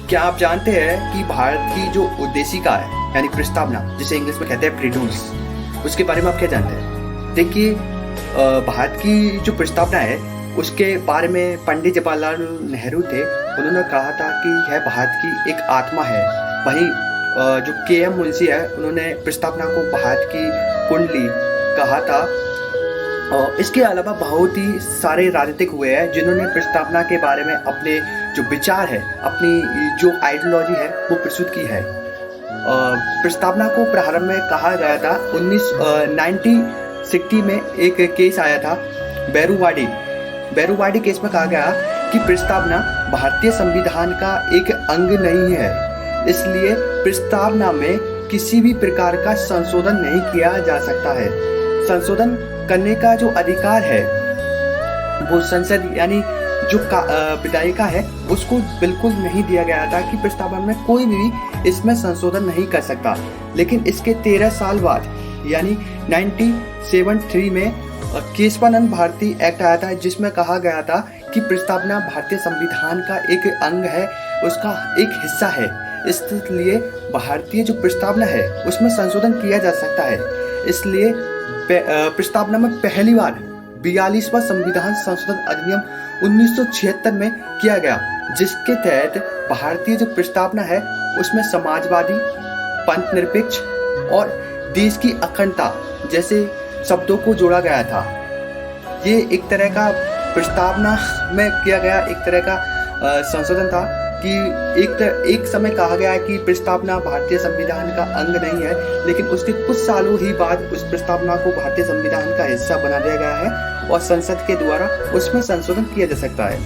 क्या आप जानते हैं कि भारत की जो उद्देशिका है यानी प्रस्तावना, जिसे इंग्लिश में कहते हैं प्रीडूल्स, उसके बारे में आप क्या जानते हैं? देखिए, भारत की जो प्रस्तावना है उसके बारे में पंडित जवाहरलाल नेहरू थे। उन्होंने कहा था कि यह भारत की एक आत्मा है। वहीं जो के.एम. मुंशी है, उन्होंने प्रस्तावना को भारत की कुंडली कहा था। इसके अलावा बहुत ही सारे राजनीतिक हुए हैं जिन्होंने प्रस्तावना के बारे में अपने जो विचार है, अपनी जो आइडियोलॉजी है वो प्रस्तुत की है। प्रस्तावना को प्रारंभ में कहा गया था 1960 में एक केस आया था बैरूवाड़ी केस में कहा गया कि प्रस्तावना भारतीय संविधान का एक अंग नहीं है, इसलिए प्रस्तावना में किसी भी प्रकार का संशोधन नहीं किया जा सकता है। संशोधन करने का जो अधिकार है वो संसद यानी जो विधायिका है उसको बिल्कुल नहीं दिया गया था कि प्रस्तावना में कोई भी इसमें संशोधन नहीं कर सकता। लेकिन इसके 13 साल बाद यानी 1973 में केशवानंद भारती एक्ट आया था, जिसमें कहा गया था कि प्रस्तावना भारतीय संविधान का एक अंग है, उसका एक हिस्सा है, इसलिए भारतीय जो प्रस्तावना है उसमें संशोधन किया जा सकता है। इसलिए प्रस्तावना में पहली बार 42वां संविधान संशोधन अधिनियम 1976 में किया गया, जिसके तहत भारतीय जो प्रस्तावना है उसमें समाजवादी, पंथ निरपेक्ष और देश की अखंडता जैसे शब्दों को जोड़ा गया था। ये एक तरह का प्रस्तावना में किया गया एक तरह का संशोधन था कि एक समय कहा गया है कि प्रस्तावना भारतीय संविधान का अंग नहीं है, लेकिन उसके कुछ सालों ही बाद उस प्रस्तावना को भारतीय संविधान का हिस्सा बना दिया गया है और संसद के द्वारा उसमें संशोधन किया जा सकता है।